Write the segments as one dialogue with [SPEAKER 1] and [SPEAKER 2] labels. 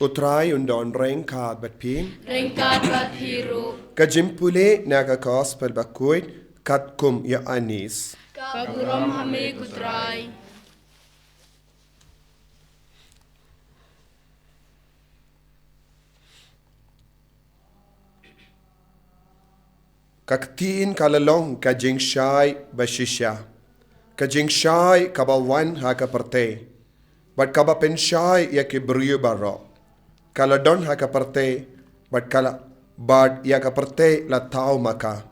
[SPEAKER 1] Utrai undon rengkat bat pin.
[SPEAKER 2] Rengkat bat hiru.
[SPEAKER 1] Kajimpule naga gospel bakuit kat kum ya anis.
[SPEAKER 2] Kaguram hame kutrai.
[SPEAKER 1] Kaktiin kalalong kajing syai bashisya. Kajing syai kabawan haka perte. Bat kaba pen syai ya kibriyu baro. Kaladon haka perte. Bat ya kaperte la tau maka.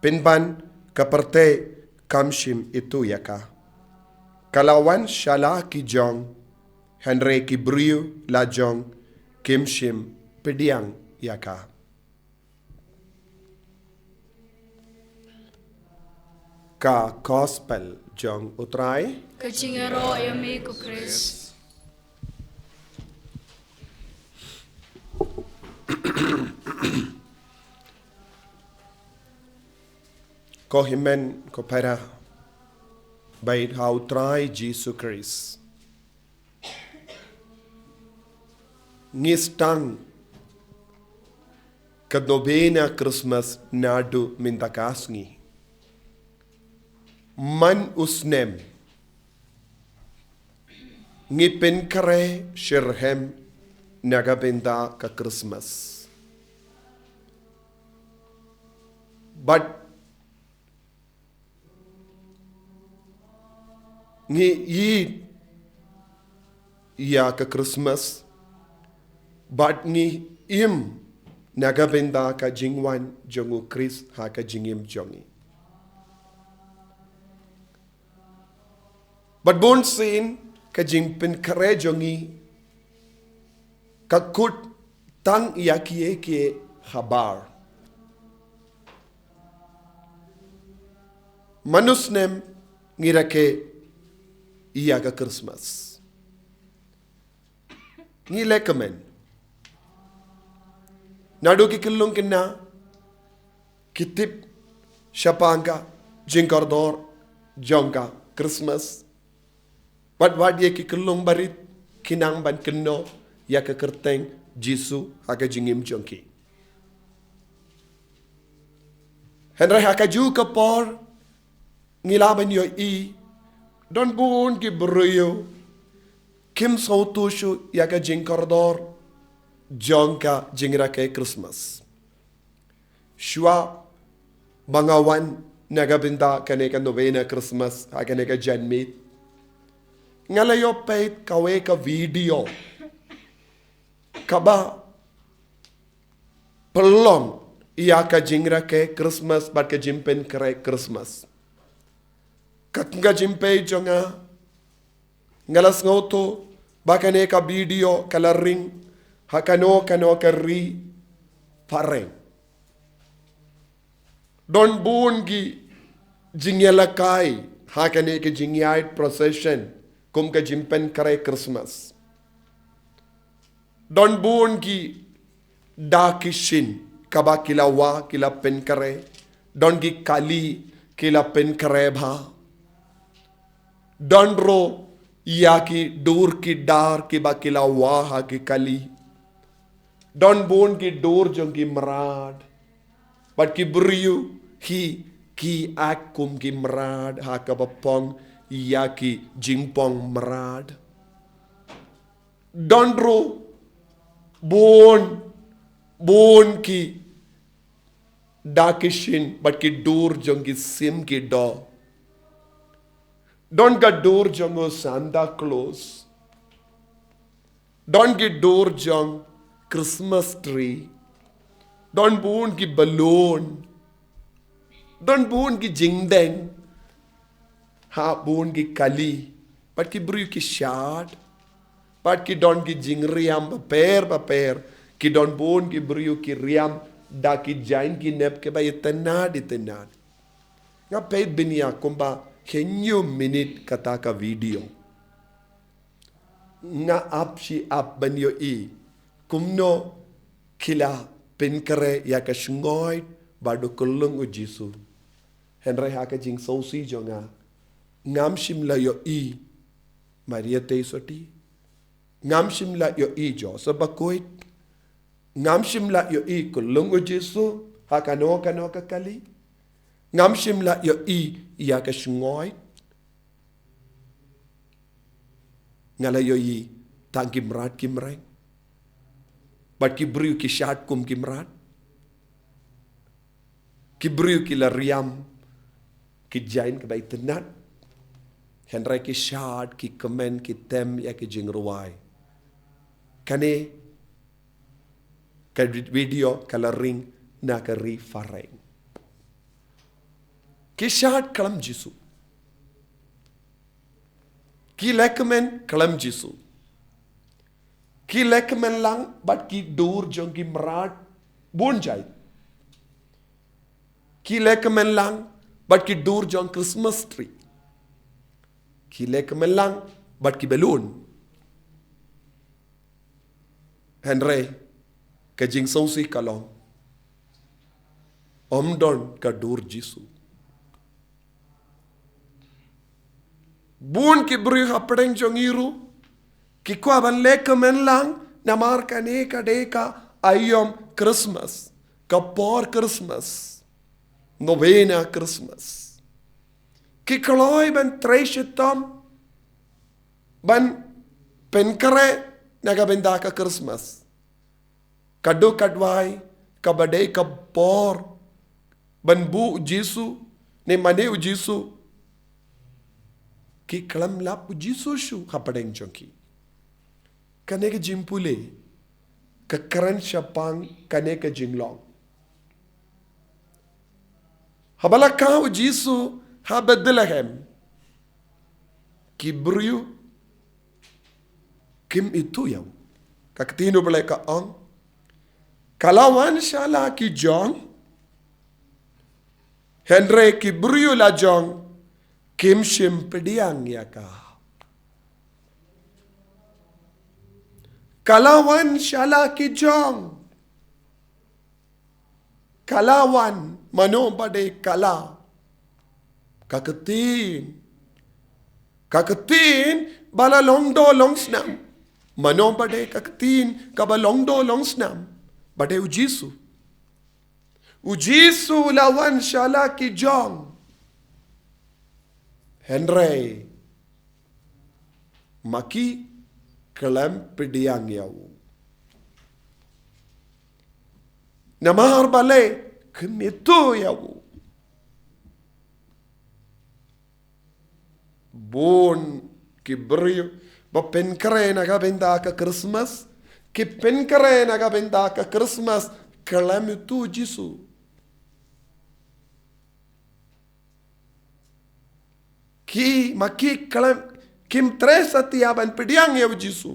[SPEAKER 1] Pinban kaperte kamshim itu yaka. Kalawan shala ki jong. Henry kibriyu la jong. Kimshim pediang yaka. Ka gospel jong utrai.
[SPEAKER 2] Kachingero yame ku Chris.
[SPEAKER 1] Ko himen ko para bait ha utrai Jesus Christ. Ngistang kadnobena Christmas nadu mintakasngi. Man usnem ngipin kare shirhem nagabenda ka Christmas. But ngi yi ya ka Christmas but ngi im nagabenda ka jingwan jongu Chris ha ka jingim jongi. But bon sin ka jingpin kare jongi ka kut tang yakie ke habar. Manusnem ngirake iya ka Christmas. Ngilekamen. Nadu ki kilung kina kitip syapangka jingkordor jongka Christmas. But what ye ki kilung barit kinang ban kino ya ka kerteng Jisu haka jingim jongki. Henry haka ju ka por ngilaban yo i don bun ki bruyo kim sautushu ya ka jingkordor jongka jingra ke Christmas. Shua bangawan nagabinda kaneka novena Christmas haka neka janmit. Ngalayo pait kawe ka video. Kaba pelong iya ka jingra ke Christmas bat ka jimpen kere Christmas. Kat nga jimpe jonga ngalas ngoto bakane ka video kala ring hakano kano kari pareng. Don bun gi jingyalakai hakane ka jingyait procession kum ka jimpen kare Christmas. Don bun ki da kishin kaba kila wa kila pen kare. Don ki kali kila pen kare bha. Don ro ya ki dur ki dar ki ba kila wa ha ki kali. Don bun ki dur jong ki marad. But ki buriyu hi ki ak kum ki marad ha ka bapong yaki jingpong marad. Dondro bon ki dakishin but ki dur jong ki sim ki do. Don ka dur jong Santa Claus. Don ki dur jong Christmas tree. Don bon ki balloon. Don bon ki jingdeng. Ha bun ki kali, pat ki bru ki shad, pat ki don ki jing riam paper, ki don bun ki bru ki riam da ki jain ki nep ke ba itenad. Nga peit binia kumba kenyu minute kata ka video. Nga ap si ap banyo i, kumno kila pinkare ya ka shungoy bado kulung o Jisu. Henry haka jing sausi jonga. Ngam shim la yo i Maria te soti ngam shimla yo ijo sabakoit ngam shimla yo i kulungu Jesu hakano kano kakali ngam shimla yo i ya ka shngoi ngala yo i tang kimrat kimreng bat kibriu ki shat kum kimrat kibriu ki la riam ki jain ke bai tenat henry ki shat ki komen ki tem ya ki jingruai kane ka video kala ring na ka ri fareng ki shat kalam Jesu ki lekmen kalam Jesu ki lekmen lang bat ki dur jong ki mrat bun jai ki lekmen lang bat ki dur jong Christmas tree ki lekmen lang bat ki balloon henry ka jing sausi kalong don ka dur Jesu bun ki bri hapdeng jong iru ki kwa ban lekmen lang namar ka ne ka de ka ayom Christmas ka por Christmas novena Christmas ki kloy ban treshitom ban penkare naga benda ka Christmas kadu kadwai ka bade ka por ban bu Jesu ne mane u Jesu ki kalam lap Jesu shu hapadeng jonki kane ka jimpule ka karan shapang kane ka jinglong habala ka u Jesu ha Bethlehem kibriu kim itu yaw kaktino bala ka ang kalawan shala ki jong henry kibriu la jong kim shim pediang yaka kalawan shala ki jong kalawan mano bade kala kakatin bala longdo long snam mano bade kakatin kaba longdo long snam bade u Jesu lawan shala ki jong henry maki kalam pediang yaw namahar bale kemito yaw bon ki brio ba penkare naga benda ka Christmas ki penkare naga benda ka Christmas kalam tu Jesu ki maki kalam kim tres atiaban pediang yaw Jesu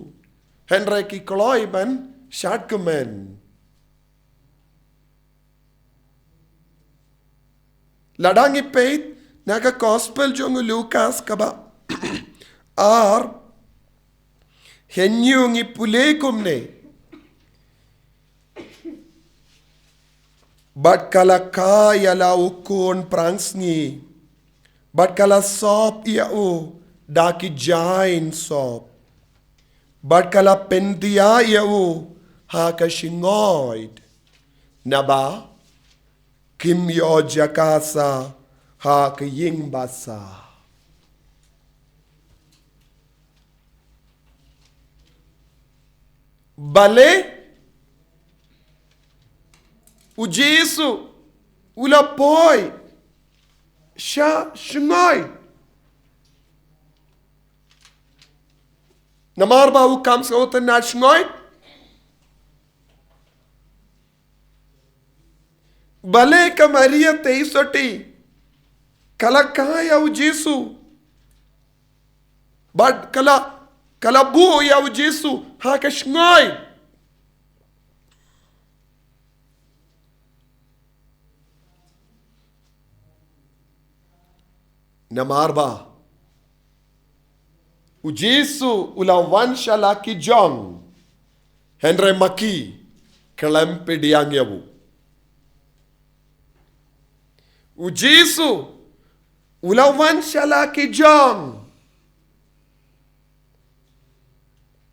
[SPEAKER 1] henry ki kloy ban shatkemen ladangi peit naga gospel jong Lucas kaba ar henyungi pulekumne bat kala kaya la ukon prangsngi bat kala sop iau daki jain sop bat kala pendia iau ha ka shingoid naba kim yo jakasa ha ka ying BASA bale u Jesu ula poi sha shngoy namar ba u kam sa utan na shngoy bale ka Maria teisoti kala kaya u Jesu bad kala bu ya u Jesu ha ka shngoy namarba u Jesu ula wan shala ki jong henry maki kalam pediang yabu u Jesu ula wan shala ki jong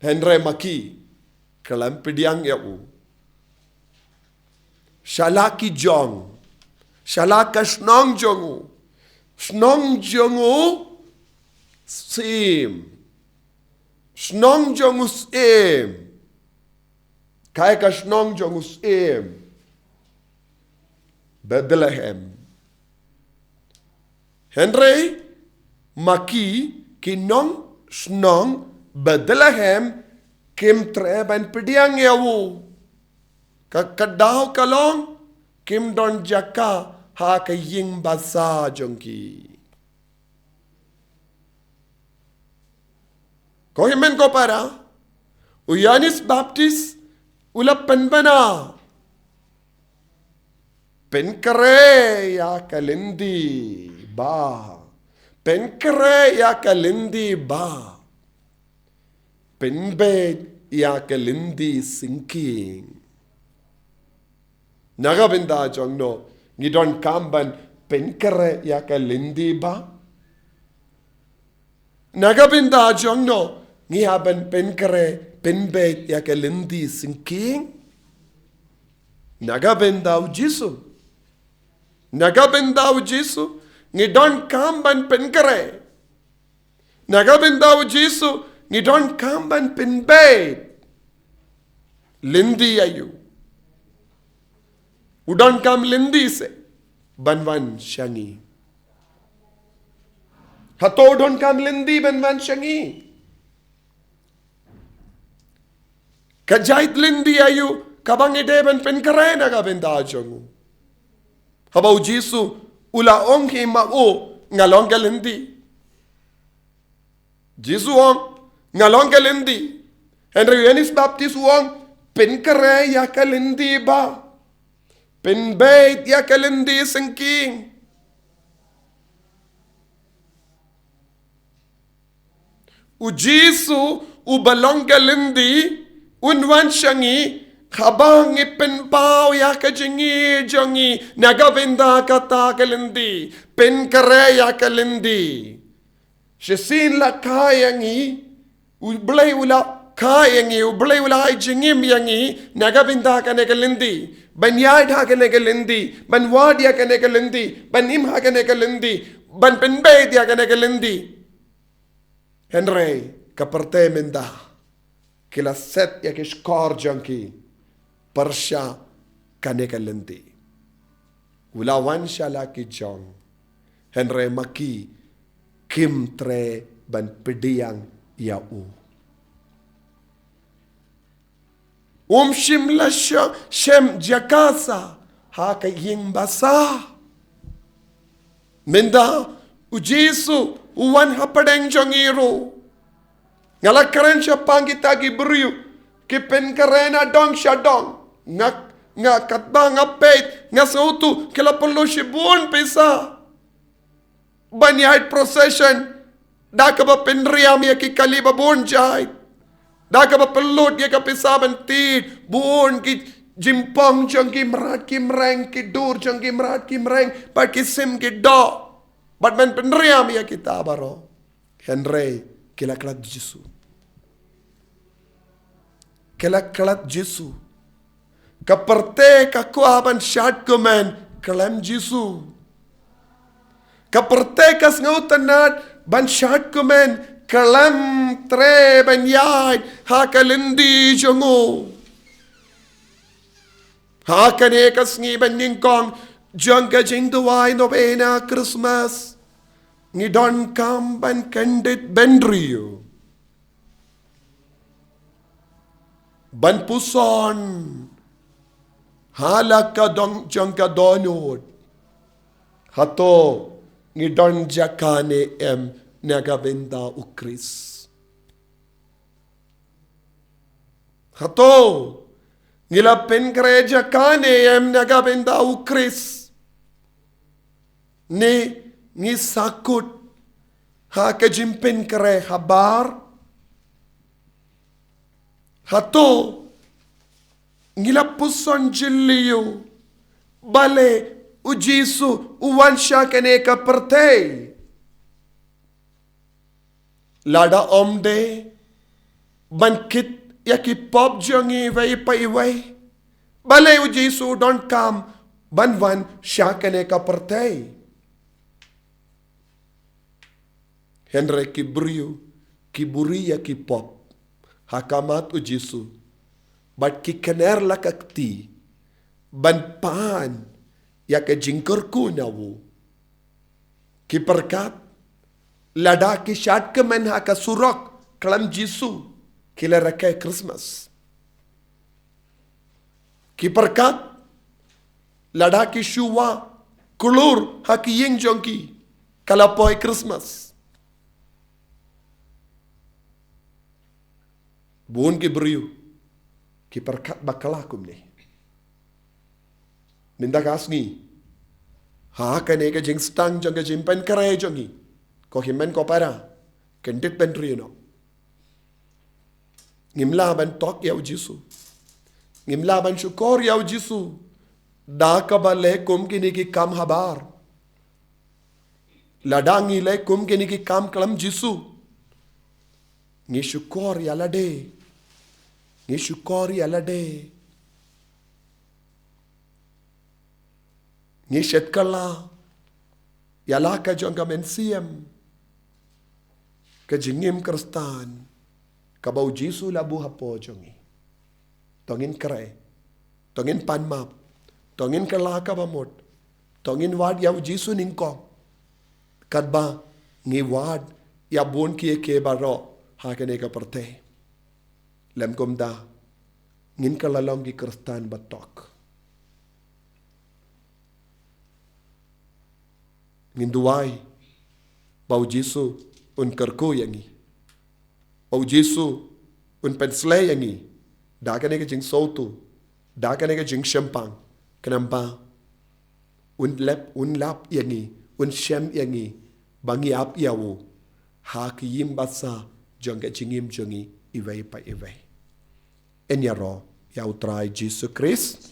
[SPEAKER 1] Henry maki kalam pidiang ya u. Shalaki jong. Shalaka snong jongu. Snong jongu sim. Snong jongu sim. Kaya ka snong jongu sim. Bethlehem. Henry maki kinong snong Bethlehem kim treban pidiang yawu. Kakadaw kalong kim don JAKA ha kaying BASA jongki. Ko himen ko para Uyanis Baptist ulap penbana penkare ya kalindi ba penkare ya kalindi ba penbed ya kalindi sinking nagabinda jongno ngidon kamban penkare ya kalindi ba nagabinda jongno ngihaban penkare penbed ya kalindi sinking nagabinda jisu ngidon kamban penkare nagabinda jisu ngidon kamban penbed lindi ayu udon kam lindi se banwan shangi hato udon kam lindi banwan shangi kajait lindi ayu kabang ideben penkare nagabinda jongu habau jisu ula onghi ma'u ngalong galindi jisu ong ngalong galindi Henry Yohanes Baptist ong penkare ya kalindi ba penbait ya kalindi sengking ujisu ubalong galindi unwan shangi habang ipenpaw ya kajingi jongi nagabinda kata kalindi penkare ya kalindi shesin la kayangi ublay ula kayangi ublay ula ay jingim yangi nagabinda kane kalindi banyad ha kane kalindi banwad ya kane kalindi banim ha kane kalindi ban penbait ya kane kalindi Henry kaparte menda kila set ya kishkor jonki Persya kane kalindi ulawan shala ki jong Henry maki kim tre ban pediyang yau shim lasha shem jakasa ha kaying BASA menda ujisu uwan hapadeng jongiru ngalakaran siya pangita gibriyu kipen karena dong siya dong nga katba nga peit nga sautu kila polo shibun pesa banyahit procession daka ba penriam ya ki kaliba bon jahit daka ba pelot ya ka pesaban tid bon ki jimpong jang ki merat ki mereng ki dur jang ki merat ki mereng pa ki sim ki do bat men penriam ya kita baro Henry kila kelat Yesu kelat Yesu kaperte kakuaban syat kumen kelam Yesu kaperte kas ngautanat ban syat kumen kelam tre ban yai ha kalindi jongo ha kane kas ngi ban ningkong jang ka jing duwai novena Christmas ni don kam ban kandit benrio ban puson halaka dong jang ka donod hato ni don jakane nagabenda ukris hato ngila penkare jakane nagabenda ukris ni sakut ha kajimpen kare habar hato ngila puson jiliyo bale ujisu uwansha kane ka partay lada omde ban kit yaki pop jongi vai pa iwai. Balei o Jesu don't come ban van syakane ka pertai. Henry Kibriu, Kiburia Kipop, Hakamat u Jesu, but kikener lakakti, ban paan, ya ke jingkerku nawu. Kiperkat, lada ki syat kemen haka surok, kelam Jesu, kila rakai Christmas. Kiperkat, lada ki syuwa, kulur haki IING jongki, kalapoi Christmas. Buon Kibriu, kiperkat bakalakum ni. Ninda kasni, kane ke jing stang jong ke jimpen kare jongi, ko himen ko para, kentit ben rieno. Ngimla ban tok ya Jesu, ngimla ban syukor ya Jesu, da ka bale kum kini ki kam habar, ladangi le kum kini ki kam kalam Jesu, ngi syukor ya lade. Ni syukori alade. Ni setkala yala ka jong ka mensiam ka jingim kristan ka bau Jesu labu hapo jongi. Tongin kare, tongin panmap, tongin kala ka bamot, tongin wad yaw Jesu ningko. Kadba ngi wad ya bon ki ke baro ha ka ne ka perte. Lem komda ngin kalalong gi kristan batok. Ngin duwai bau Jesu un kerku yangi. Bau Jesu un pensle yangi. Daga nega jing sotu. Daga nega jing shempang. Kenapa? Un lap yangi. Un shem yangi. Bangi ap yawu. Ha ki yim basa jongga jingim jongi. Iway pa iway. En yaro, yaw try Jesus Christ.